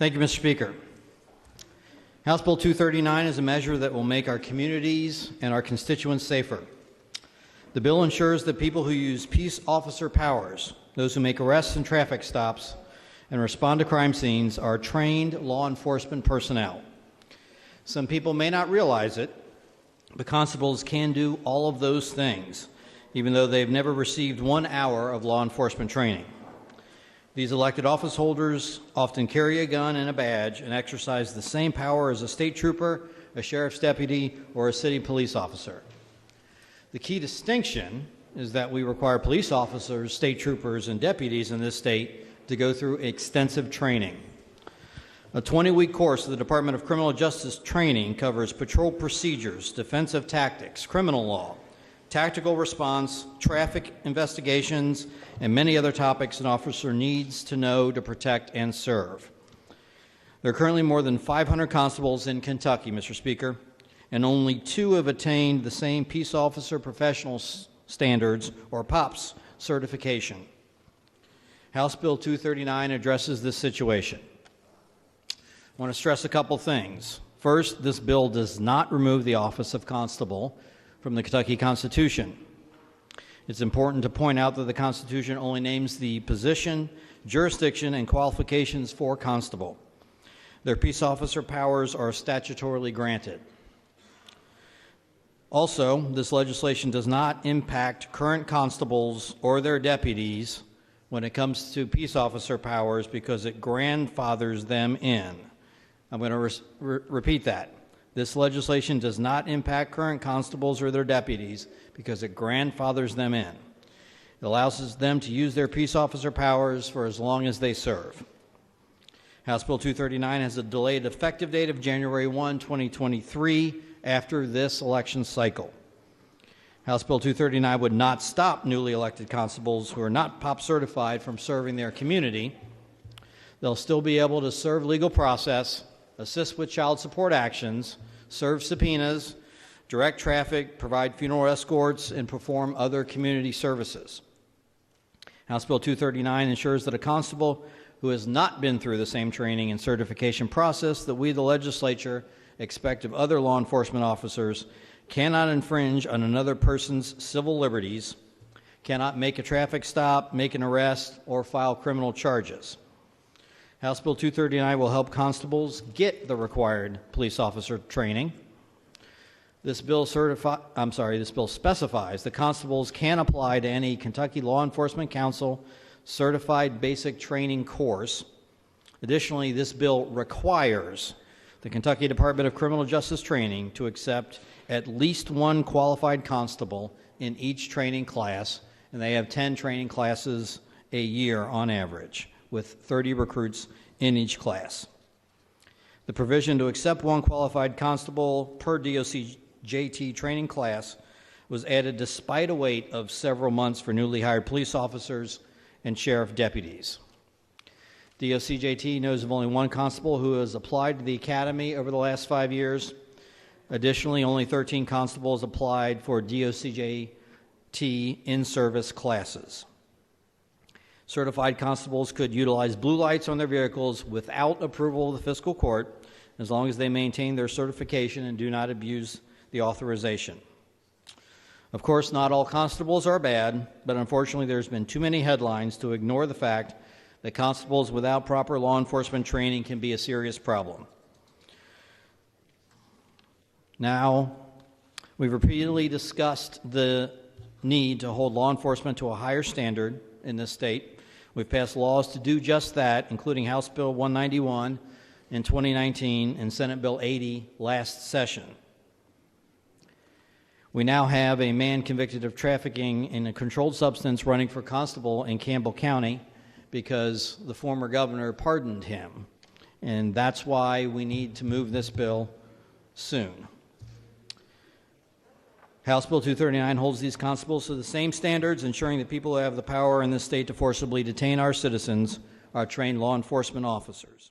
Thank you, Mr. Speaker. House Bill 239 is a measure that will make our communities and our constituents safer. The bill ensures that people who use peace officer powers, those who make arrests and traffic stops and respond to crime scenes, are trained law enforcement personnel. Some people may not realize it, but constables can do all of those things, even though they've never received 1 hour of law enforcement training. These elected office holders often carry a gun and a badge and exercise the same power as a state trooper, a sheriff's deputy, or a city police officer. The key distinction is that we require police officers, state troopers, and deputies in this state to go through extensive training. A 20-week course of the Department of Criminal Justice training covers patrol procedures, defensive tactics, criminal law, tactical response, traffic investigations, and many other topics an officer needs to know to protect and serve. There are currently more than 500 constables in Kentucky, Mr. Speaker, and only 2 have attained the same Peace Officer Professional Standards, or POPS, certification. House Bill 239 addresses this situation. I want to stress a couple things. First, this bill does not remove the office of constable from the Kentucky Constitution. It's important to point out that the Constitution only names the position, jurisdiction, and qualifications for constable. Their peace officer powers are statutorily granted. Also, this legislation does not impact current constables or their deputies when it comes to peace officer powers because it grandfathers them in. I'm going to repeat that. This legislation does not impact current constables or their deputies because it grandfathers them in. It allows them to use their peace officer powers for as long as they serve. House Bill 239 has a delayed effective date of January 1, 2023, after this election cycle. House Bill 239 would not stop newly elected constables who are not POP certified from serving their community. They'll still be able to serve legal process, assist with child support actions, serve subpoenas, direct traffic, provide funeral escorts, and perform other community services. House Bill 239 ensures that a constable who has not been through the same training and certification process that we, the legislature, expect of other law enforcement officers cannot infringe on another person's civil liberties, cannot make a traffic stop, make an arrest, or file criminal charges. House Bill 239 will help constables get the required police officer training. This bill specifies that constables can apply to any Kentucky Law Enforcement Council certified basic training course. Additionally, this bill requires the Kentucky Department of Criminal Justice Training to accept at least 1 qualified constable in each training class, and they have 10 training classes a year on average, with 30 recruits in each class. The provision to accept 1 qualified constable per DOCJT training class was added despite a wait of several months for newly hired police officers and sheriff deputies. DOCJT knows of only 1 constable who has applied to the academy over the last 5 years. Additionally, only 13 constables applied for DOCJT in-service classes. Certified constables could utilize blue lights on their vehicles without approval of the fiscal court, as long as they maintain their certification and do not abuse the authorization. Of course, not all constables are bad, but unfortunately there's been too many headlines to ignore the fact that constables without proper law enforcement training can be a serious problem. Now, we've repeatedly discussed the need to hold law enforcement to a higher standard in this state. We've passed laws to do just that, including House Bill 191 in 2019 and Senate Bill 80 last session. We now have a man convicted of trafficking in a controlled substance running for constable in Campbell County because the former governor pardoned him. And that's why we need to move this bill soon. House Bill 239 holds these constables to the same standards, ensuring that people who have the power in this state to forcibly detain our citizens are trained law enforcement officers.